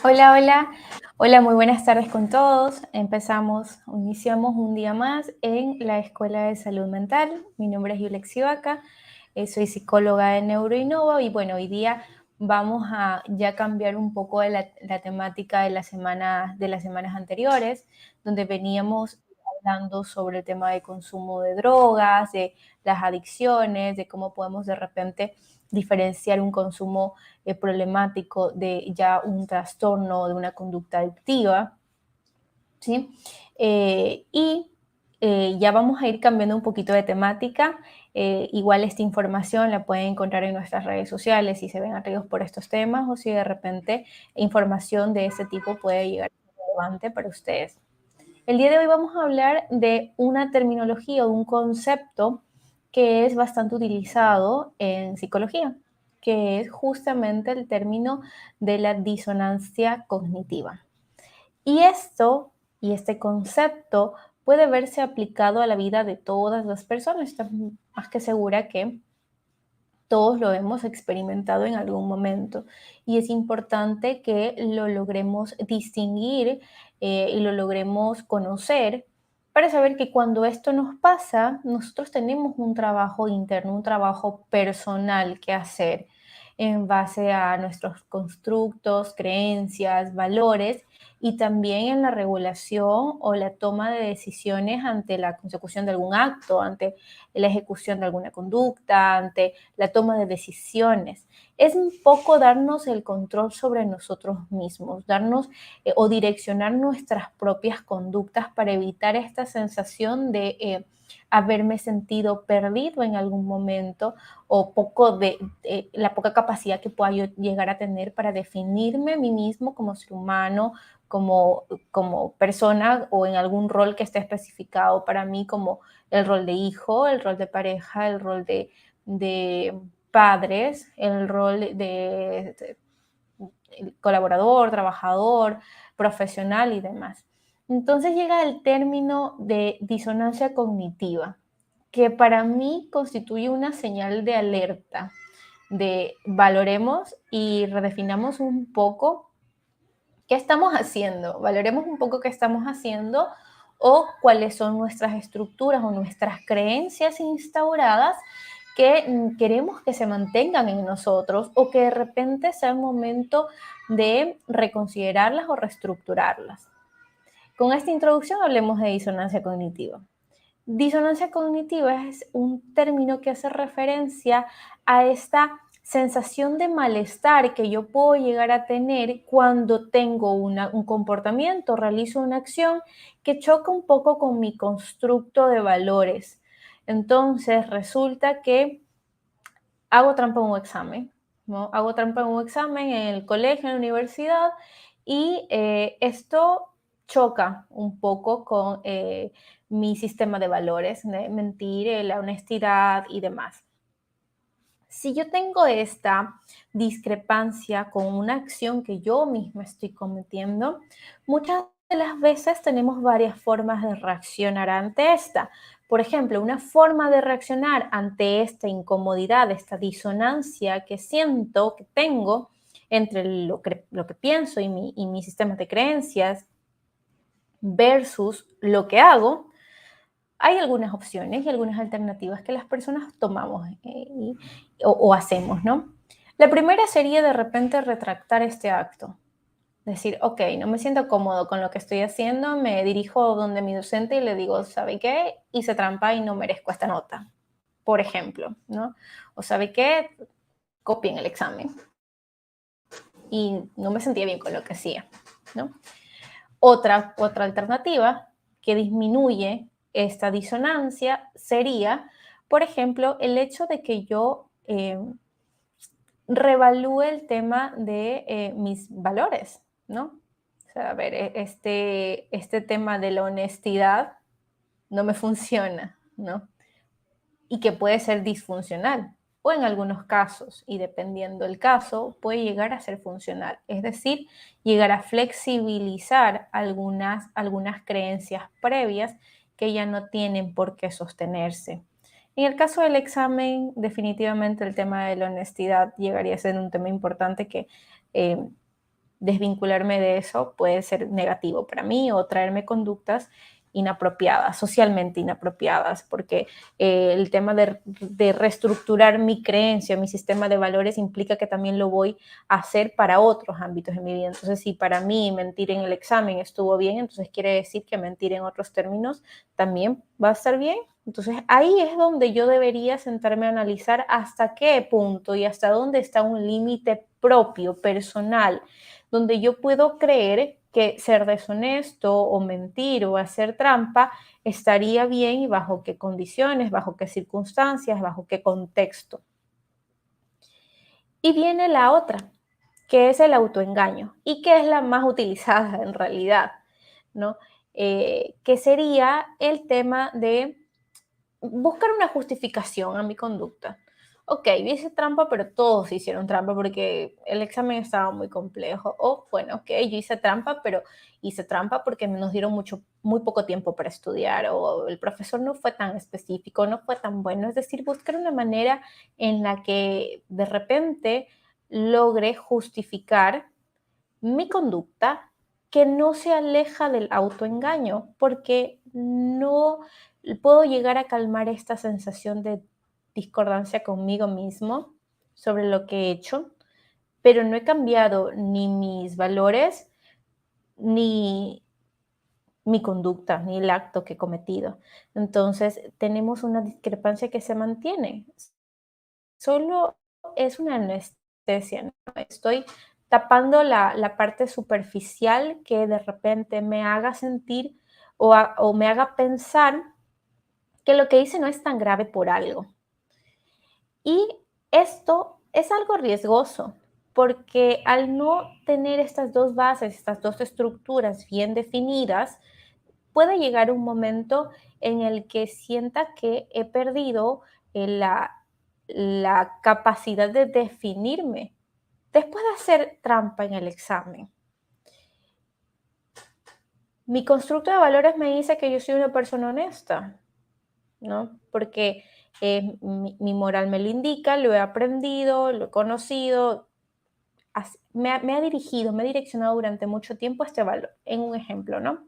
Hola, hola. Hola, muy buenas tardes con todos. Iniciamos un día más en la Escuela de Salud Mental. Mi nombre es Yulexi Vaca, soy psicóloga de Neuroinnova y bueno, hoy día vamos a ya cambiar un poco de la temática de las semanas anteriores, donde veníamos hablando sobre el tema de consumo de drogas, de las adicciones, de cómo podemos de repente diferenciar un consumo problemático de ya un trastorno de una conducta adictiva, ¿sí? Ya vamos a ir cambiando un poquito de temática. Igual esta información la pueden encontrar en nuestras redes sociales si se ven atraídos por estos temas o si de repente información de este tipo puede llegar a ser relevante para ustedes. El día de hoy vamos a hablar de una terminología o un concepto que es bastante utilizado en psicología, que es justamente el término de la disonancia cognitiva. Y esto y este concepto puede verse aplicado a la vida de todas las personas. Estoy más que segura que todos lo hemos experimentado en algún momento y es importante que lo logremos distinguir y lo logremos conocer para saber que cuando esto nos pasa, nosotros tenemos un trabajo interno, un trabajo personal que hacer en base a nuestros constructos, creencias, valores y también en la regulación o la toma de decisiones ante la consecución de algún acto, ante la ejecución de alguna conducta, ante la toma de decisiones. Es un poco darnos el control sobre nosotros mismos, darnos o direccionar nuestras propias conductas para evitar esta sensación de haberme sentido perdido en algún momento o la poca capacidad que pueda yo llegar a tener para definirme a mí mismo como ser humano, como persona o en algún rol que esté especificado para mí como el rol de hijo, el rol de pareja, el rol de padres, el rol de colaborador, trabajador, profesional y demás. Entonces llega el término de disonancia cognitiva, que para mí constituye una señal de alerta, de valoremos y redefinamos un poco qué estamos haciendo, valoremos un poco qué estamos haciendo o cuáles son nuestras estructuras o nuestras creencias instauradas que queremos que se mantengan en nosotros o que de repente sea el momento de reconsiderarlas o reestructurarlas. Con esta introducción hablemos de disonancia cognitiva. Disonancia cognitiva es un término que hace referencia a esta sensación de malestar que yo puedo llegar a tener cuando tengo un comportamiento, realizo una acción que choca un poco con mi constructo de valores. Entonces resulta que hago trampa en un examen, ¿no? Hago trampa en un examen en el colegio, en la universidad, y esto choca un poco con mi sistema de valores, de mentir, la honestidad y demás. Si yo tengo esta discrepancia con una acción que yo misma estoy cometiendo, muchas de las veces tenemos varias formas de reaccionar ante esta. Por ejemplo, una forma de reaccionar ante esta incomodidad, esta disonancia que siento, que tengo entre lo que pienso y mi sistema de creencias versus lo que hago, hay algunas opciones y algunas alternativas que las personas tomamos o hacemos, ¿no? La primera sería de repente retractar este acto. Decir, ok, no me siento cómodo con lo que estoy haciendo, me dirijo donde mi docente y le digo, ¿sabe qué? Hice trampa y no merezco esta nota, por ejemplo, ¿no? O ¿sabe qué? Copien el examen y no me sentía bien con lo que hacía, ¿no? Otra alternativa que disminuye esta disonancia sería, por ejemplo, el hecho de que yo revalúe el tema de mis valores, ¿no? O sea, a ver, este tema de la honestidad no me funciona, ¿no? Y que puede ser disfuncional o en algunos casos, y dependiendo del caso, puede llegar a ser funcional, es decir, llegar a flexibilizar algunas creencias previas que ya no tienen por qué sostenerse. En el caso del examen, definitivamente el tema de la honestidad llegaría a ser un tema importante que desvincularme de eso puede ser negativo para mí o traerme conductas inapropiadas, socialmente inapropiadas, porque el tema de reestructurar mi creencia, mi sistema de valores implica que también lo voy a hacer para otros ámbitos de mi vida. Entonces, si para mí mentir en el examen estuvo bien, entonces quiere decir que mentir en otros términos también va a estar bien. Entonces, ahí es donde yo debería sentarme a analizar hasta qué punto y hasta dónde está un límite propio, personal, donde yo puedo creer que ser deshonesto o mentir o hacer trampa estaría bien y bajo qué condiciones, bajo qué circunstancias, bajo qué contexto. Y viene la otra, que es el autoengaño y que es la más utilizada en realidad, ¿no? Que sería el tema de buscar una justificación a mi conducta. Ok, yo hice trampa, pero todos hicieron trampa porque el examen estaba muy complejo. O bueno, ok, yo hice trampa, pero hice trampa porque nos dieron muy poco tiempo para estudiar o el profesor no fue tan específico, no fue tan bueno. Es decir, buscar una manera en la que de repente logre justificar mi conducta que no se aleja del autoengaño, porque no puedo llegar a calmar esta sensación de discordancia conmigo mismo sobre lo que he hecho, pero no he cambiado ni mis valores, ni mi conducta, ni el acto que he cometido. Entonces, tenemos una discrepancia que se mantiene. Solo es una anestesia, ¿no? Estoy tapando la parte superficial que de repente me haga sentir o me haga pensar que lo que hice no es tan grave por algo. Y esto es algo riesgoso, porque al no tener estas dos bases, estas dos estructuras bien definidas, puede llegar un momento en el que sienta que he perdido la capacidad de definirme después de hacer trampa en el examen. Mi constructo de valores me dice que yo soy una persona honesta, ¿no? Porque mi moral me lo indica, lo he aprendido, lo he conocido, me ha dirigido, me ha direccionado durante mucho tiempo este valor. En un ejemplo, ¿no?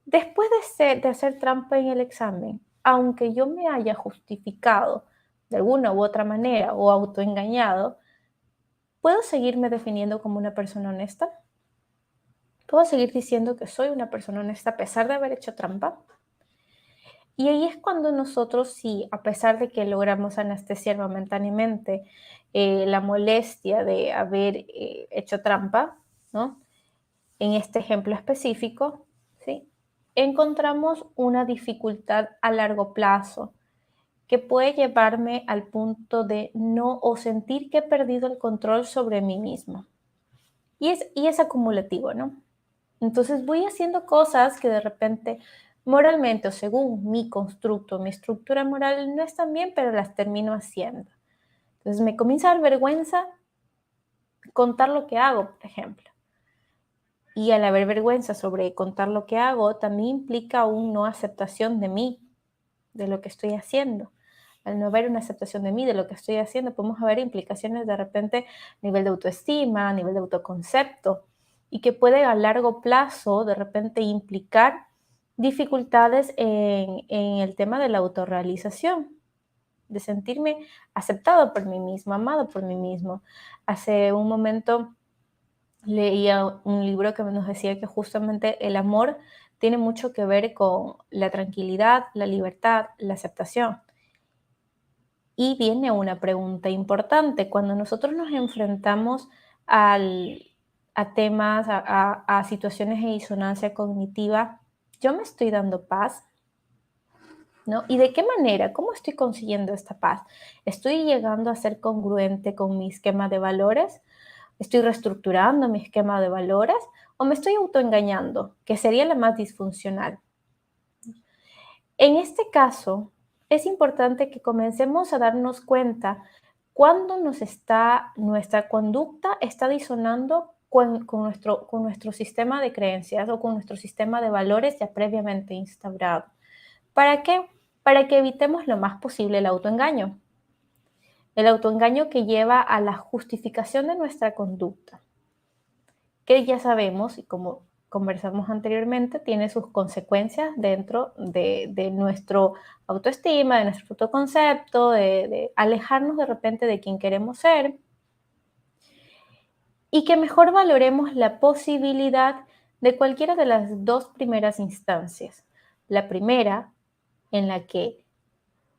Después de hacer trampa en el examen, aunque yo me haya justificado de alguna u otra manera o autoengañado, ¿puedo seguirme definiendo como una persona honesta? ¿Puedo seguir diciendo que soy una persona honesta a pesar de haber hecho trampa? Y ahí es cuando nosotros, sí, a pesar de que logramos anestesiar momentáneamente la molestia de haber hecho trampa, ¿no? En este ejemplo específico, ¿sí? Encontramos una dificultad a largo plazo que puede llevarme al punto de no o sentir que he perdido el control sobre mí mismo. Y es acumulativo, ¿no? Entonces voy haciendo cosas que de repente moralmente o según mi constructo, mi estructura moral no están bien, pero las termino haciendo. Entonces me comienza a dar vergüenza contar lo que hago, por ejemplo. Y al haber vergüenza sobre contar lo que hago, también implica una no aceptación de mí, de lo que estoy haciendo. Al no haber una aceptación de mí, de lo que estoy haciendo, podemos haber implicaciones de repente a nivel de autoestima, a nivel de autoconcepto, y que puede a largo plazo de repente implicar dificultades en el tema de la autorrealización, de sentirme aceptado por mí mismo, amado por mí mismo. Hace un momento leía un libro que nos decía que justamente el amor tiene mucho que ver con la tranquilidad, la libertad, la aceptación. Y viene una pregunta importante. Cuando nosotros nos enfrentamos al, a temas, a situaciones de disonancia cognitiva, ¿yo me estoy dando paz? ¿No? ¿Y de qué manera? ¿Cómo estoy consiguiendo esta paz? ¿Estoy llegando a ser congruente con mi esquema de valores? ¿Estoy reestructurando mi esquema de valores? ¿O me estoy autoengañando? Que sería la más disfuncional. En este caso, es importante que comencemos a darnos cuenta cuando nuestra conducta está disonando con nuestro sistema de creencias o con nuestro sistema de valores ya previamente instaurado. ¿Para qué? Para que evitemos lo más posible el autoengaño. El autoengaño que lleva a la justificación de nuestra conducta. que ya sabemos, y como conversamos anteriormente, tiene sus consecuencias dentro de nuestro autoestima, de nuestro autoconcepto, de alejarnos de repente de quien queremos ser, y que mejor valoremos la posibilidad de cualquiera de las dos primeras instancias. La primera, en la que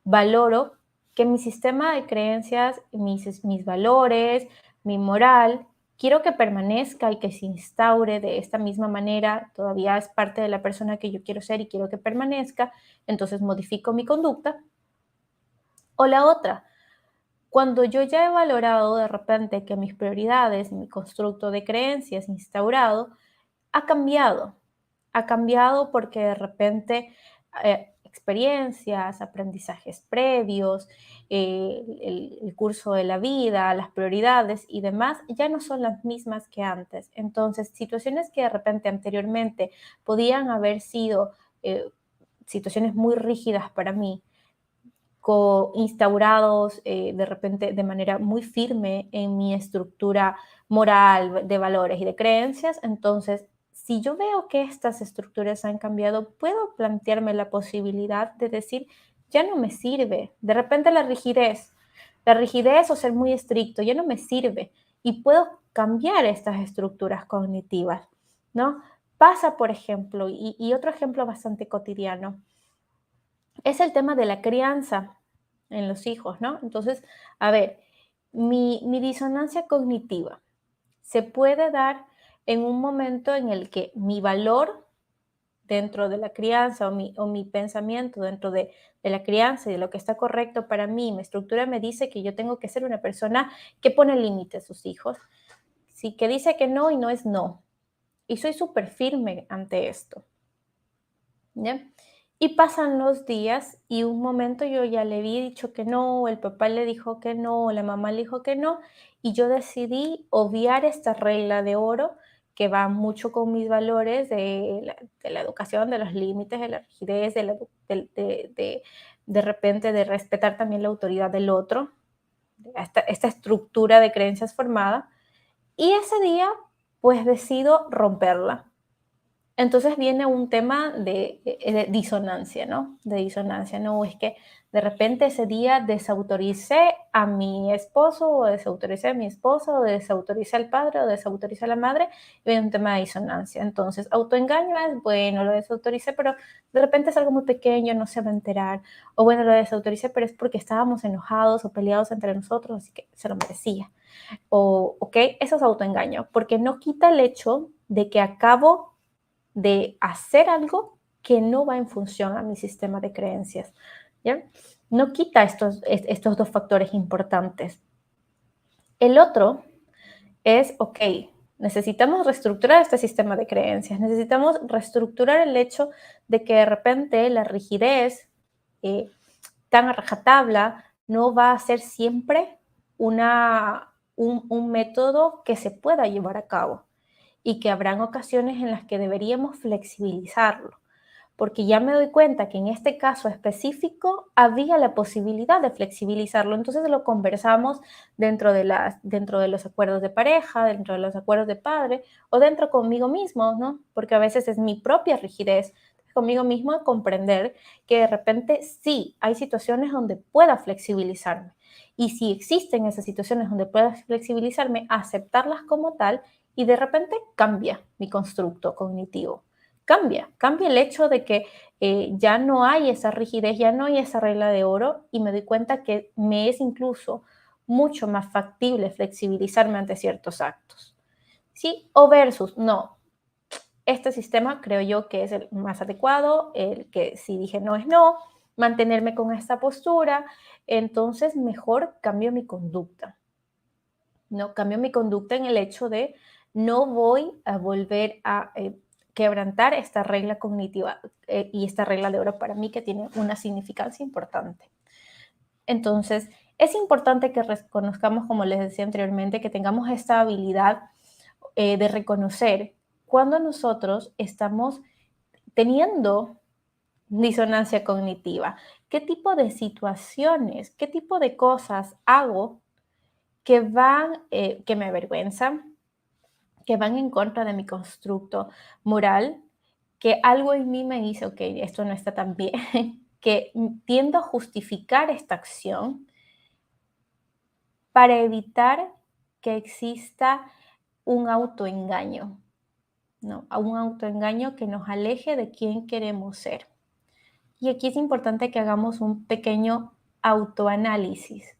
valoro que mi sistema de creencias, mis valores, mi moral, quiero que permanezca y que se instaure de esta misma manera, todavía es parte de la persona que yo quiero ser y quiero que permanezca, entonces modifico mi conducta. O la otra, cuando yo ya he valorado de repente que mis prioridades, mi constructo de creencias instaurado, ha cambiado. Ha cambiado porque de repente experiencias, aprendizajes previos, el curso de la vida, las prioridades y demás ya no son las mismas que antes. Entonces, situaciones que de repente anteriormente podían haber sido situaciones muy rígidas para mí, instaurados de repente de manera muy firme en mi estructura moral, de valores y de creencias, entonces si yo veo que estas estructuras han cambiado, puedo plantearme la posibilidad de decir, ya no me sirve. De repente la rigidez o ser muy estricto, ya no me sirve y puedo cambiar estas estructuras cognitivas, ¿no? Pasa, por ejemplo, y otro ejemplo bastante cotidiano, es el tema de la crianza en los hijos, ¿no? Entonces, a ver, mi disonancia cognitiva se puede dar en un momento en el que mi valor dentro de la crianza o mi pensamiento dentro de la crianza y de lo que está correcto para mí, mi estructura me dice que yo tengo que ser una persona que pone límites a sus hijos, sí, que dice que no y no es no. Y soy súper firme ante esto. ¿Ya? Y pasan los días y un momento yo ya le había dicho que no, el papá le dijo que no, la mamá le dijo que no, y yo decidí obviar esta regla de oro que va mucho con mis valores de la educación, de los límites, de la rigidez, de repente de respetar también la autoridad del otro, esta estructura de creencias formada. Y ese día, pues decido romperla. Entonces viene un tema de disonancia, ¿no? De disonancia, ¿no? Es que de repente ese día desautoricé a mi esposo, o desautoricé a mi esposa, o desautoricé al padre, o desautoricé a la madre, y viene un tema de disonancia. Entonces, autoengaño es, bueno, lo desautoricé, pero de repente es algo muy pequeño, no se va a enterar. O bueno, lo desautoricé, pero es porque estábamos enojados o peleados entre nosotros, así que se lo merecía. O, ok, eso es autoengaño, porque no quita el hecho de que acabo de hacer algo que no va en función a mi sistema de creencias. ¿Ya? No quita estos dos factores importantes. El otro es, ok, necesitamos reestructurar este sistema de creencias, necesitamos reestructurar el hecho de que de repente la rigidez tan a rajatabla no va a ser siempre un método que se pueda llevar a cabo y que habrán ocasiones en las que deberíamos flexibilizarlo, porque ya me doy cuenta que en este caso específico había la posibilidad de flexibilizarlo, entonces lo conversamos dentro de los acuerdos de pareja, dentro de los acuerdos de padre o dentro conmigo mismo, ¿no? Porque a veces es mi propia rigidez conmigo mismo a comprender que de repente sí hay situaciones donde pueda flexibilizarme. Y si existen esas situaciones donde pueda flexibilizarme, aceptarlas como tal y de repente cambia mi constructo cognitivo. Cambia el hecho de que ya no hay esa rigidez, ya no hay esa regla de oro y me doy cuenta que me es incluso mucho más factible flexibilizarme ante ciertos actos. ¿Sí? O versus, no, este sistema creo yo que es el más adecuado, el que si dije no es no, mantenerme con esta postura, entonces mejor cambio mi conducta. No cambio mi conducta en el hecho de no voy a volver a quebrantar esta regla cognitiva y esta regla de oro para mí que tiene una significancia importante. Entonces, es importante que reconozcamos, como les decía anteriormente, que tengamos esta habilidad de reconocer cuando nosotros estamos teniendo disonancia cognitiva, qué tipo de situaciones, qué tipo de cosas hago que me avergüenzan, que van en contra de mi constructo moral, que algo en mí me dice, ok, esto no está tan bien, que tiendo a justificar esta acción para evitar que exista un autoengaño, ¿no? A un autoengaño que nos aleje de quién queremos ser. Y aquí es importante que hagamos un pequeño autoanálisis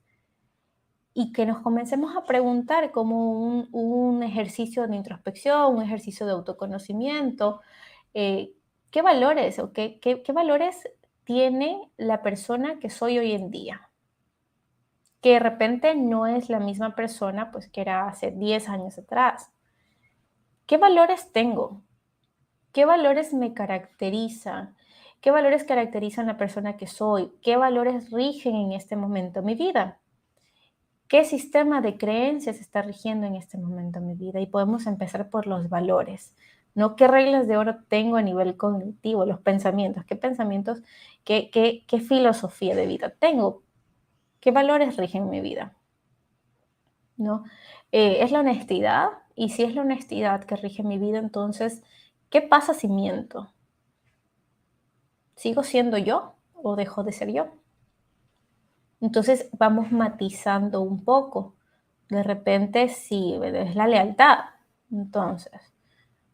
y que nos comencemos a preguntar como un ejercicio de introspección, un ejercicio de autoconocimiento, eh, ¿qué valores o qué valores tiene la persona que soy hoy en día? Que de repente no es la misma persona pues que era hace 10 años atrás. ¿Qué valores tengo? ¿Qué valores me caracterizan? ¿Qué valores caracterizan la persona que soy? ¿Qué valores rigen en este momento mi vida? ¿Qué sistema de creencias está rigiendo en este momento mi vida? Y podemos empezar por los valores, ¿no? ¿Qué reglas de oro tengo a nivel cognitivo? Los pensamientos, ¿qué pensamientos, qué filosofía de vida tengo? ¿Qué valores rigen mi vida? ¿No? Es la honestidad, y si es la honestidad que rige mi vida, entonces, ¿qué pasa si miento? ¿Sigo siendo yo o dejo de ser yo? Entonces vamos matizando un poco. De repente, sí, es la lealtad. Entonces,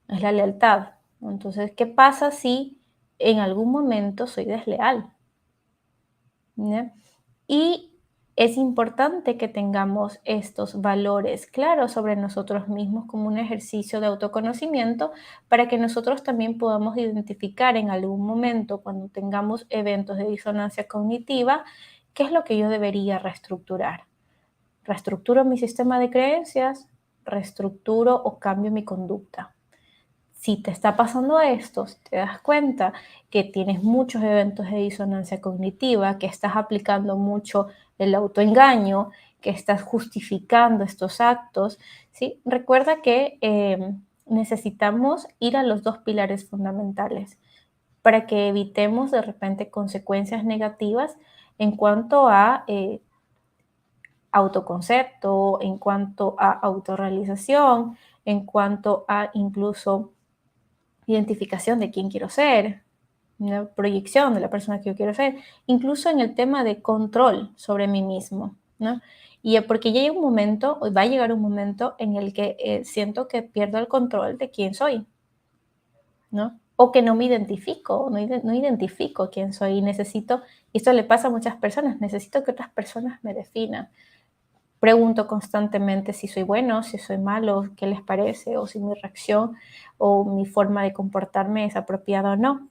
es la lealtad. Entonces, ¿qué pasa si en algún momento soy desleal? ¿Ya? Y es importante que tengamos estos valores claros sobre nosotros mismos como un ejercicio de autoconocimiento para que nosotros también podamos identificar en algún momento, cuando tengamos eventos de disonancia cognitiva, qué es lo que yo debería reestructurar. ¿Reestructuro mi sistema de creencias? ¿Reestructuro o cambio mi conducta? Si te está pasando esto, si te das cuenta que tienes muchos eventos de disonancia cognitiva, que estás aplicando mucho el autoengaño, que estás justificando estos actos, ¿sí? Recuerda que necesitamos ir a los dos pilares fundamentales para que evitemos de repente consecuencias negativas en cuanto a autoconcepto, en cuanto a autorrealización, en cuanto a incluso identificación de quién quiero ser, una proyección de la persona que yo quiero ser, incluso en el tema de control sobre mí mismo, ¿no? Y porque llega un momento, o va a llegar un momento en el que siento que pierdo el control de quién soy, ¿no? O que no me identifico, no identifico quién soy y necesito, y esto le pasa a muchas personas, necesito que otras personas me definan. Pregunto constantemente si soy bueno, si soy malo, qué les parece, o si mi reacción o mi forma de comportarme es apropiada o no.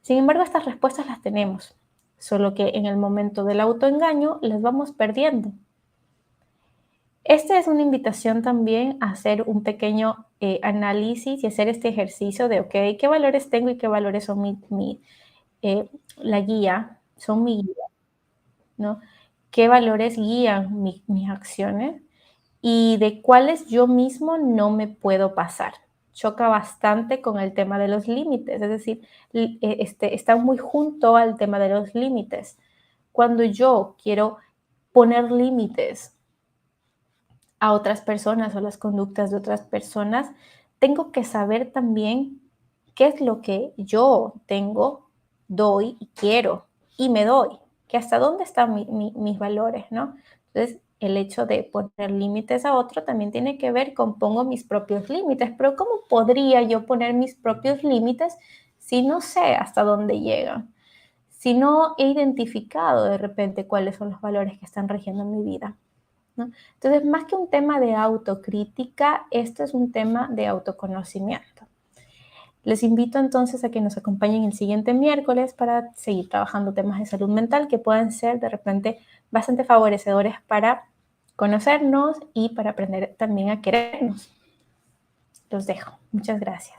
Sin embargo, estas respuestas las tenemos, solo que en el momento del autoengaño las vamos perdiendo. Esta es una invitación también a hacer un pequeño análisis y hacer este ejercicio de, ok, ¿qué valores tengo y qué valores son la guía, son mi guía, ¿no? ¿Qué valores guían mis acciones? Y de cuáles yo mismo no me puedo pasar. Choca bastante con el tema de los límites, es decir, está muy junto al tema de los límites. Cuando yo quiero poner límites a otras personas o las conductas de otras personas, tengo que saber también qué es lo que yo tengo, doy y quiero y me doy, que hasta dónde están mis valores, ¿no? Entonces, el hecho de poner límites a otro también tiene que ver con pongo mis propios límites, pero ¿cómo podría yo poner mis propios límites si no sé hasta dónde llegan? Si no he identificado de repente cuáles son los valores que están rigiendo mi vida, ¿no? Entonces, más que un tema de autocrítica, esto es un tema de autoconocimiento. Les invito entonces a que nos acompañen el siguiente miércoles para seguir trabajando temas de salud mental que puedan ser de repente bastante favorecedores para conocernos y para aprender también a querernos. Los dejo. Muchas gracias.